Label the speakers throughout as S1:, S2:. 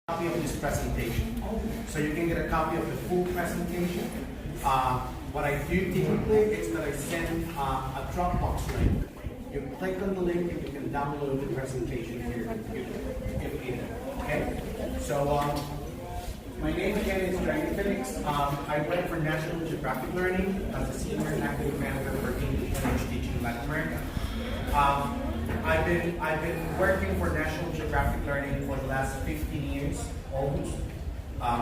S1: Copy of this presentation. So you can get a copy of the full presentation. What I do typically is that I send a Dropbox link. You click on the link and you can download the presentation here if needed. Okay? So my name again is Dragon Felix. I work for National Geographic Learning as a senior academic manager for English language teaching in Latin America. I've been working for National Geographic Learning for the last 15 years, almost.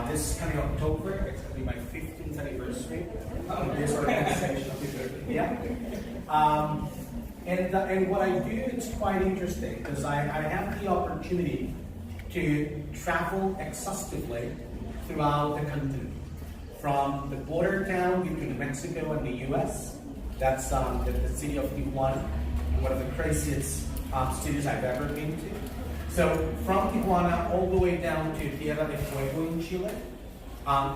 S1: This coming October, it's going to be my 15th anniversary of this organization. Yeah. And what I do is quite interesting because I have the opportunity to travel exhaustively throughout the continent. From the border town between Mexico and the US, that's the city of Tijuana, one of the craziest cities I've ever been to. So from Tijuana all the way down to Tierra del Fuego in Chile,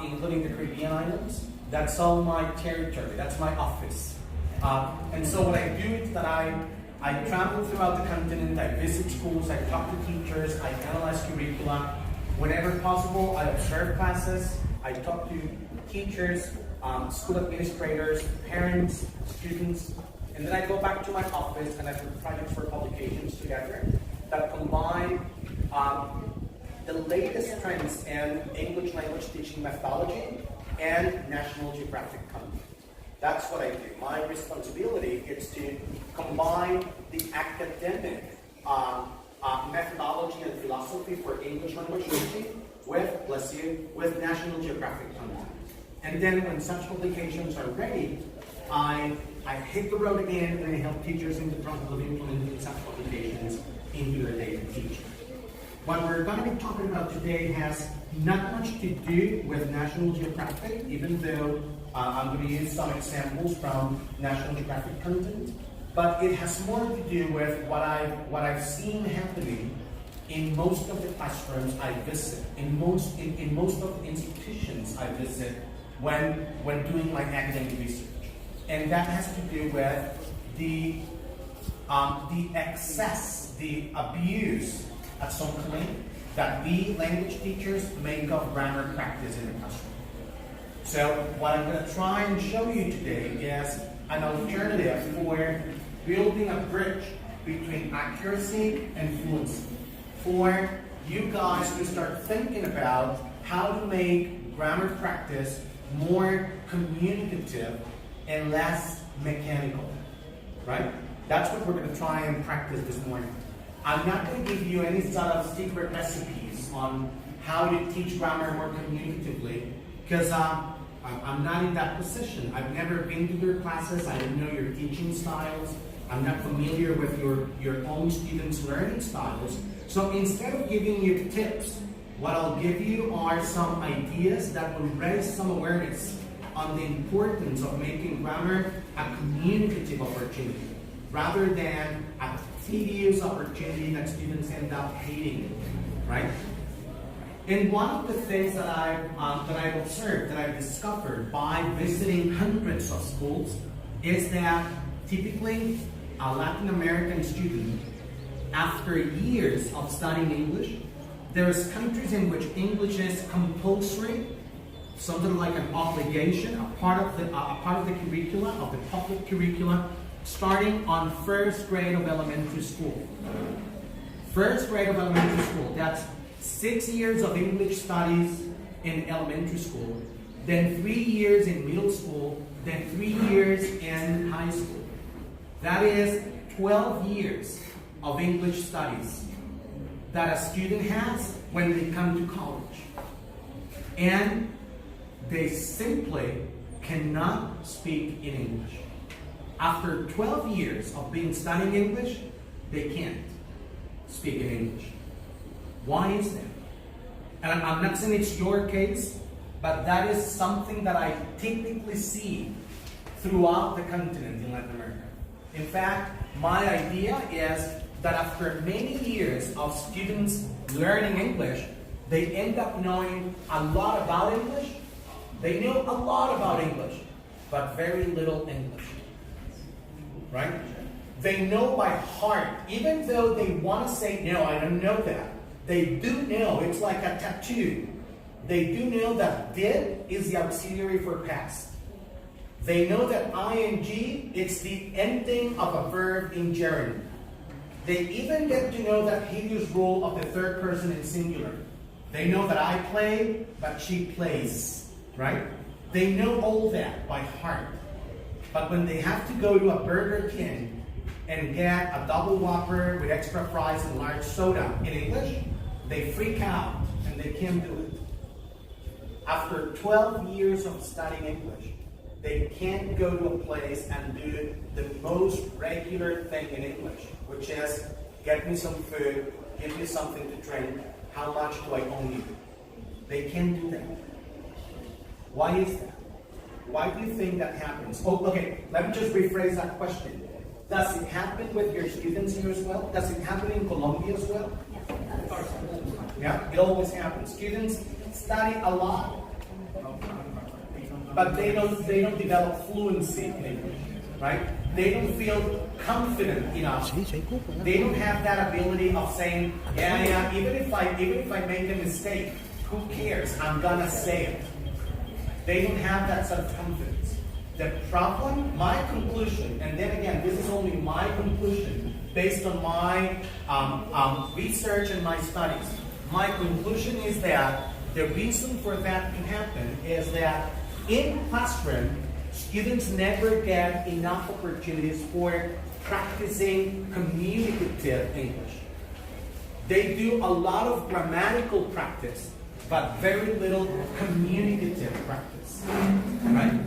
S1: including the Caribbean islands, that's all my territory, that's my office. And so what I do is that I travel throughout the continent, I visit schools, I talk to teachers, I analyze curricula. Whenever possible, I observe classes, I talk to teachers, school administrators, parents, students, and then I go back to my office and I put projects for publications together that combine the latest trends in English language teaching methodology and National Geographic content. That's what I do. My responsibility is to combine the academic methodology and philosophy for English language teaching with National Geographic content. And then when such publications are ready, I hit the road again and I help teachers in the process of implementing such publications into their daily teaching. What we're going to be talking about today has not much to do with National Geographic, even though I'm going to use some examples from National Geographic content, but it has more to do with what I've seen happening in most of the classrooms I visit, in most of the institutions I visit when doing my academic research. And that has to do with the excess, the abuse at some point that we language teachers make of grammar practice in the classroom. So what I'm going to try and show you today is an alternative for building a bridge between accuracy and fluency, for you guys to start thinking about how to make grammar practice more communicative and less mechanical, right? That's what we're going to try and practice this morning. I'm not going to give you any sort of secret recipes on how to teach grammar more communicatively, because I'm not in that position. I've never been to your classes. I don't know your teaching styles. I'm not familiar with your own students' learning styles. So instead of giving you tips, what I'll give you are some ideas that will raise some awareness on the importance of making grammar a communicative opportunity, rather than a tedious opportunity that students end up hating, right? And one of the things that I've observed, that I've discovered by visiting hundreds of schools, is that typically a Latin American student, after years of studying English, there's countries in which English is compulsory, something like an obligation, a part of the curricula, of the public curricula, starting on first grade of elementary school. First grade of elementary school, that's 6 years of English studies in elementary school, then 3 years in middle school, then 3 years in high school. That is 12 years of English studies that a student has when they come to college. And they simply cannot speak in English. After 12 years of studying English, they can't speak in English. Why is that? And I'm not saying it's your case, but that is something that I typically see throughout the continent in Latin America. In fact, my idea is that after many years of students learning English, they end up knowing a lot about English. They know a lot about English, but very little English, right? They know by heart, even though they want to say, no, I don't know that. They do know, it's like a tattoo. They do know that did is the auxiliary for past. They know that ing, it's the ending of a verb in gerund. They even get to know that hideous rule of the third person in singular. They know that I play, but she plays, right? They know all that by heart. But when they have to go to a Burger King and get a double Whopper with extra fries and large soda in English, they freak out and they can't do it. After 12 years of studying English, they can't go to a place and do the most regular thing in English, which is get me some food, give me something to drink, how much do I owe you? They can't do that. Why is that? Why do you think that happens? Oh, okay, let me just rephrase that question. Does it happen with your students here as well? Does it happen in Colombia as well? Yeah, it always happens. Students study a lot, but they don't develop fluency in English, right? They don't feel confident enough. They don't have that ability of saying, yeah, even if I make a mistake, who cares? I'm gonna say it. They don't have that sort of confidence. The problem, my conclusion, and then again, this is only my conclusion based on my research and my studies. My conclusion is that the reason for that to happen is that in classroom, students never get enough opportunities for practicing communicative English. They do a lot of grammatical practice, but very little communicative practice, right?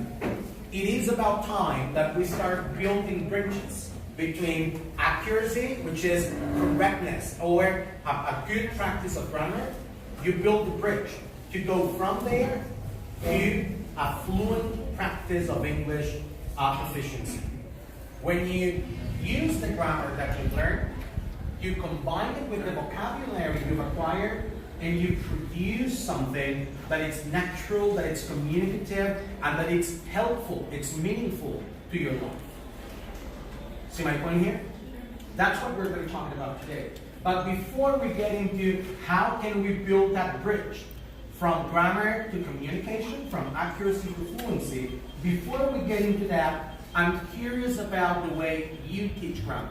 S1: It is about time that we start building bridges between accuracy, which is correctness, or a good practice of grammar. You build the bridge to go from there to a fluent practice of English proficiency. When you use the grammar that you learn, you combine it with the vocabulary you've acquired, and you produce something that is natural, that it's communicative, and that it's helpful, it's meaningful to your life. See my point here? That's what we're going to talk about today. But before we get into how can we build that bridge from grammar to communication, from accuracy to fluency, before we get into that, I'm curious about the way you teach grammar.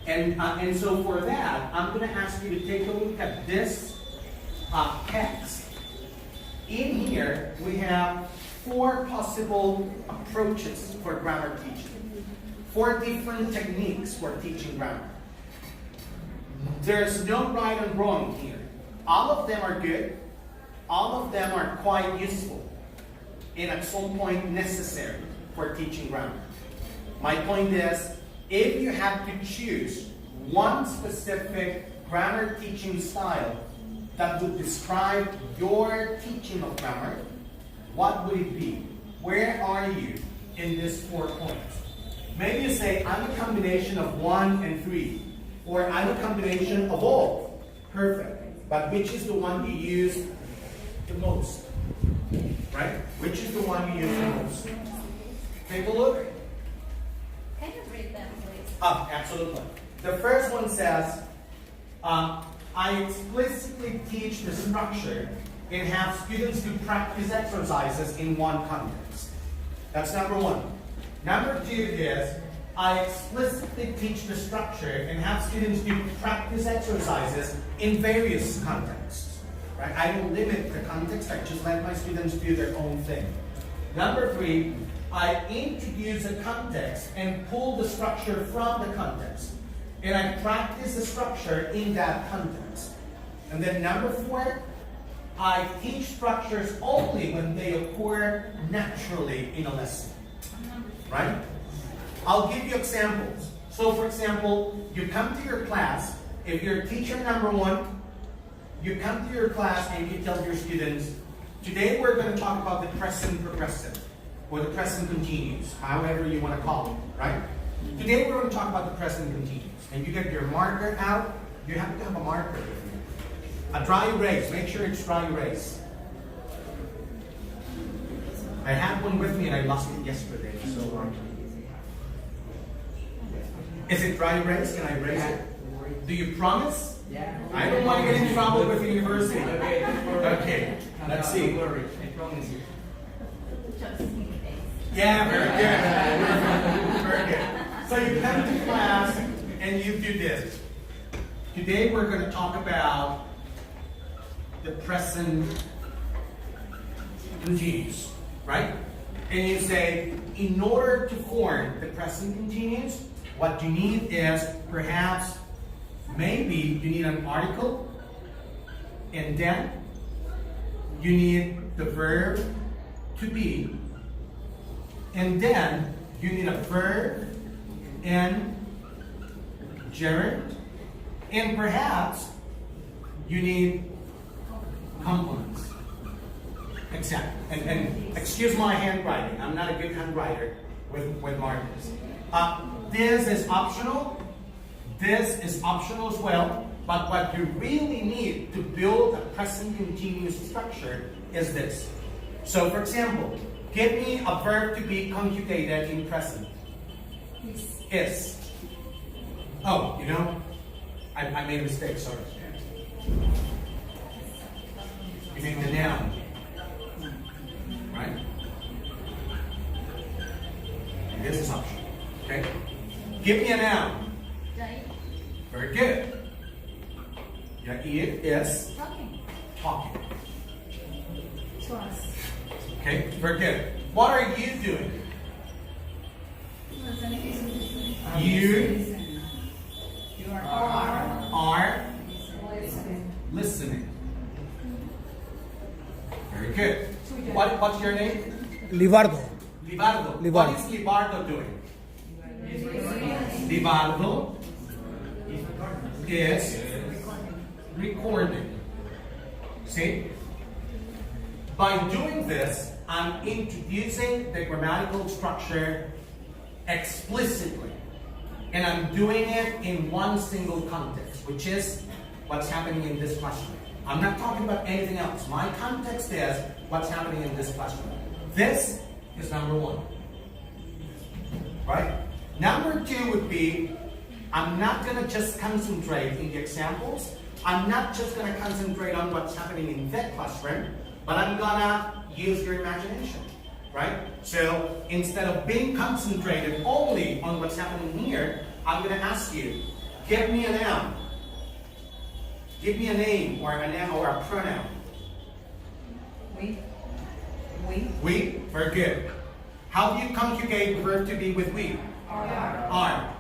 S1: And so for that, I'm going to ask you to take a look at this text. In here, we have 4 possible approaches for grammar teaching. 4 different techniques for teaching grammar. There's no right and wrong here. All of them are good. All of them are quite useful and at some point necessary for teaching grammar. My point is, if you had to choose one specific grammar teaching style that would describe your teaching of grammar, what would it be? Where are you in these 4 points? Maybe you say, I'm a combination of 1 and 3, or I'm a combination of all. Perfect. But which is the one you use the most? Right? Which is the one you use the most? Take a look.
S2: Can you read them, please?
S1: Absolutely. The first one says, I explicitly teach the structure and have students do practice exercises in one context. That's number 1. Number 2 is, I explicitly teach the structure and have students do practice exercises in various contexts. Right? I don't limit the context, I just let my students do their own thing. Number 3, I introduce a context and pull the structure from the context. And I practice the structure in that context. And then number 4, I teach structures only when they occur naturally in a lesson. Right? I'll give you examples. So for example, you come to your class, if you're teacher number 1, you come to your class and you tell your students, today we're going to talk about the present progressive, or the present continuous, however you want to call it, right? Today we're going to talk about the present continuous. And you get your marker out. You have to have a marker with you. A dry erase. Make sure it's dry erase. I had one with me and I lost it yesterday. So, is it dry erase? Can I erase it? Do you promise? I don't want to get in trouble with the university.
S3: Okay,
S1: Okay, let's see.
S3: Don't worry, I promise you.
S2: Just in case.
S1: Yeah, very good. Very good. So you come to class and you do this. Today we're going to talk about the present continuous, right? And you say, in order to form the present continuous, what you need is perhaps, maybe you need an article, and then you need the verb to be, and then you need a verb and gerund, and perhaps you need complements. Exactly. And excuse my handwriting. I'm not a good handwriter with markers. This is optional. This is optional as well. But what you really need to build a present continuous structure is this. So, for example, give me a verb to be conjugated in present. Is. Oh, you know, I made a mistake. Sorry. You make the noun. Right? And this is optional. Okay? Give me a noun.
S2: Right?
S1: Very good. Yeah, it is
S2: Talking.
S1: talking.
S2: Twice.
S1: Okay? Very good. What are you doing? You are listening. Very good. What's your name?
S4: Libardo.
S1: Libardo.
S4: Libardo.
S1: What is Libardo doing? Libardo is recording. See? By doing this, I'm introducing the grammatical structure explicitly. And I'm doing it in one single context, which is what's happening in this question. I'm not talking about anything else. My context is what's happening in this question. This is number one. Right? Number two would be, I'm not going to just concentrate in the examples. I'm not just going to concentrate on what's happening in that classroom, but I'm going to use your imagination. Right? So instead of being concentrated only on what's happening here, I'm going to ask you, give me a noun. Give me a name or a noun or a pronoun. We. Very good. How do you conjugate the verb to be with we? Are.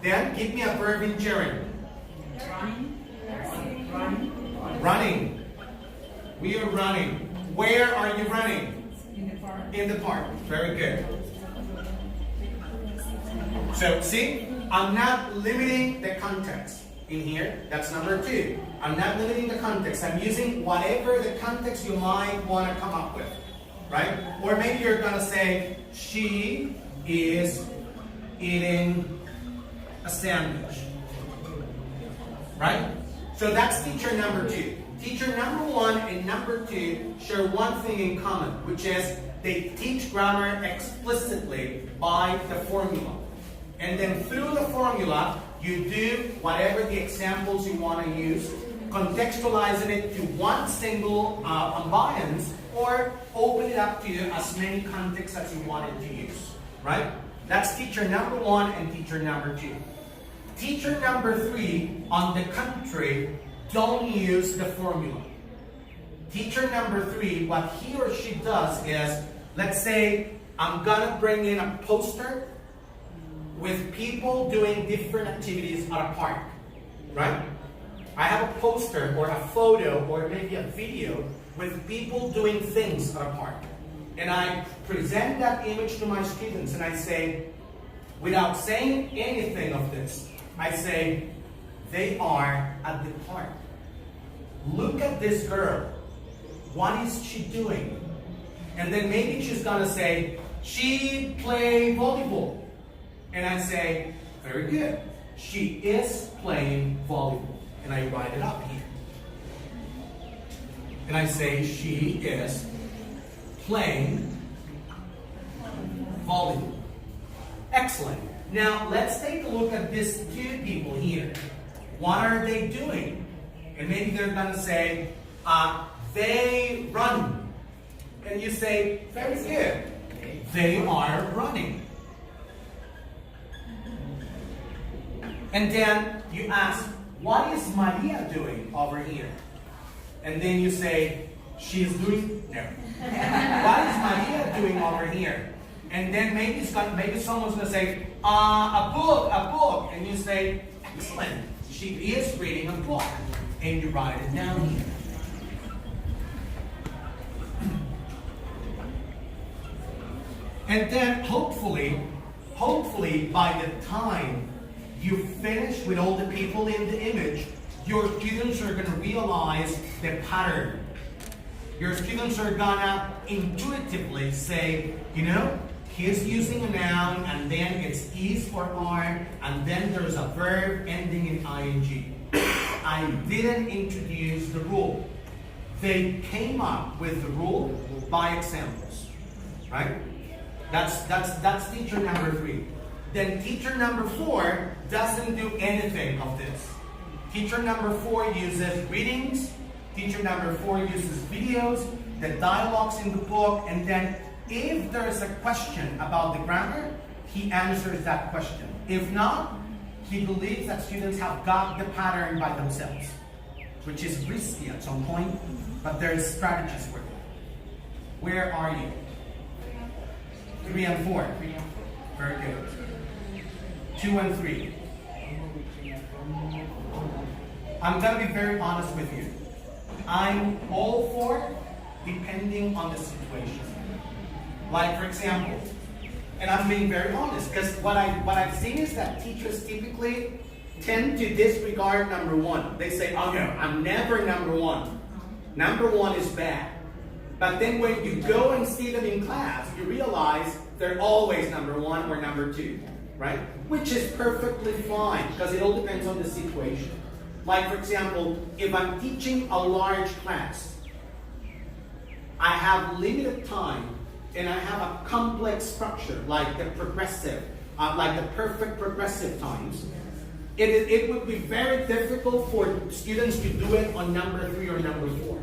S1: Then give me a verb in gerund. Running. We are running. Where are you running? In the park. Very good. So see, I'm not limiting the context in here. That's number two. I'm not limiting the context. I'm using whatever the context you might want to come up with. Right? Or maybe you're going to say, she is eating a sandwich. Right? So that's teacher number two. Teacher number one and number two share one thing in common, which is they teach grammar explicitly by the formula. And then through the formula, you do whatever the examples you want to use, contextualizing it to one single ambience, or open it up to as many contexts as you wanted to use. Right? That's teacher number one and teacher number two. Teacher number three, on the contrary, don't use the formula. Teacher number three, what he or she does is, let's say I'm gonna bring in a poster with people doing different activities at a park, right? I have a poster or a photo or maybe a video with people doing things at a park. And I present that image to my students and I say, without saying anything of this, I say, they are at the park. Look at this girl. What is she doing? And then maybe she's gonna say, she played volleyball. And I say, very good. She is playing volleyball. And I write it up here. And I say, she is playing volleyball. Excellent. Now, let's take a look at these two people here. what are they doing? And maybe they're gonna say, they run. And you say, very good. They are running. And then you ask, what is Maria doing over here? And then you say, she's doing, no. What is Maria doing over here? And then maybe someone's going to say, a book. And you say, excellent. She is reading a book. And you write it down here. And then hopefully by the time you finish with all the people in the image, your students are going to realize the pattern. Your students are going to intuitively say, you know, he's using a noun, and then it's is or are, and then there's a verb ending in ing. I didn't introduce the rule. They came up with the rule by examples, right? That's teacher number 3. Then teacher number 4 doesn't do anything of this. Teacher number 4 uses readings. Teacher number 4 uses videos, the dialogues in the book, and then if there's a question about the grammar, he answers that question. If not, he believes that students have got the pattern by themselves, which is risky at some point, but there's strategies for it. Where are you? 3 and 4. Very good. 2 and 3. I'm going to be very honest with you. I'm all for depending on the situation. Like, for example, and I'm being very honest, because what I've seen is that teachers typically tend to disregard number 1. They say, oh no, I'm never number 1. Number 1 is bad. But then when you go and see them in class, you realize they're always number 1 or number 2, right? Which is perfectly fine, because it all depends on the situation. Like, for example, if I'm teaching a large class, I have limited time, and I have a complex structure, like the progressive, like the perfect progressive times. It would be very difficult for students to do it on number 3 or number 4.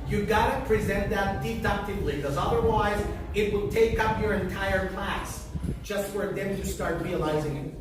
S1: You gotta present that deductively, because otherwise it will take up your entire class just for them to start realizing it.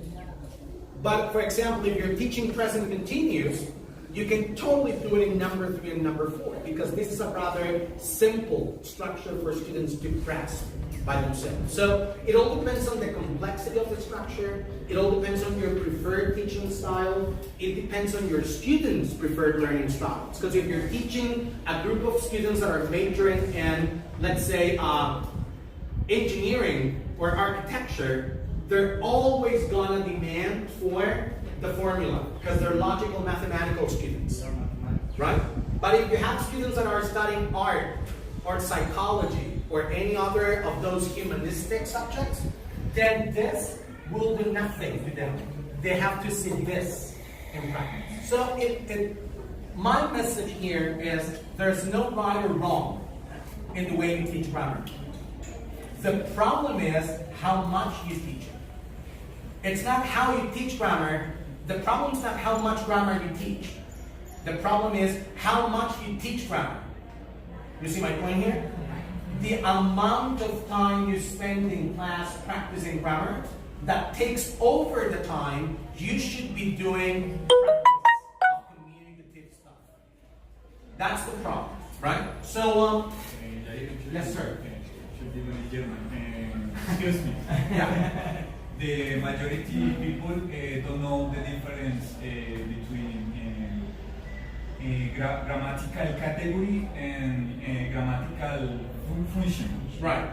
S1: But for example, if you're teaching present continuous, you can totally do it in number 3 and number 4, because this is a rather simple structure for students to grasp by themselves. So it all depends on the complexity of the structure. It all depends on your preferred teaching style. It depends on your students' preferred learning styles. Because if you're teaching a group of students that are majoring in, let's say, engineering or architecture, they're always gonna demand for the formula, because they're logical mathematical students, right? But if you have students that are studying art or psychology or any other of those humanistic subjects, then this will do nothing to them. They have to see this in practice. So my message here is there's no right or wrong in the way you teach grammar. The problem is how much you teach it. It's not how you teach grammar. The problem is not how much grammar you teach. The problem is how much you teach grammar. You see my point here? The amount of time you spend in class practicing grammar, that takes over the time you should be doing practice of communicative stuff. That's the problem, right? So, yes, sir.
S3: Excuse me.
S1: Yeah.
S3: The majority people don't know the difference between grammatical category and grammatical function.
S1: Right.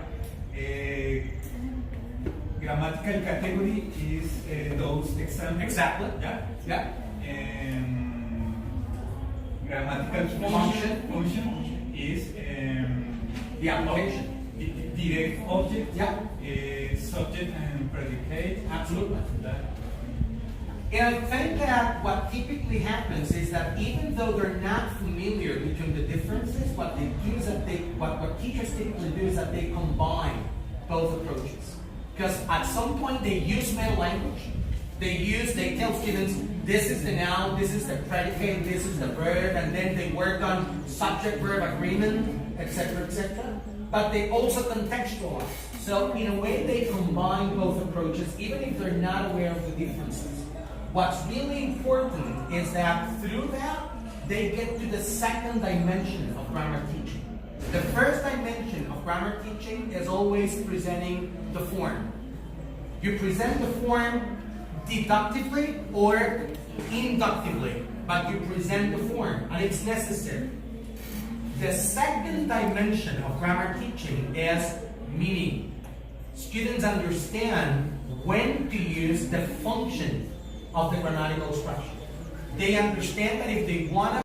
S3: Grammatical category is those examples.
S1: Exactly.
S3: Yeah.
S1: Yeah.
S3: Grammatical function is
S1: The application.
S3: Direct object.
S1: Yeah.
S3: Subject and predicate.
S1: Absolutely. And I think that what typically happens is that even though they're not familiar between the differences, what they do is that what teachers typically do is that they combine both approaches. Because at some point they use meta language. They tell students, this is the noun, this is the predicate, this is the verb, and then they work on subject-verb agreement, etc., etc. But they also contextualize. So in a way, they combine both approaches, even if they're not aware of the differences. What's really important is that through that, they get to the second dimension of grammar teaching. The first dimension of grammar teaching is always presenting the form. You present the form deductively or inductively, but you present the form, and it's necessary. The second dimension of grammar teaching is meaning. Students understand when to use the function of the grammatical structure. They understand that if they want to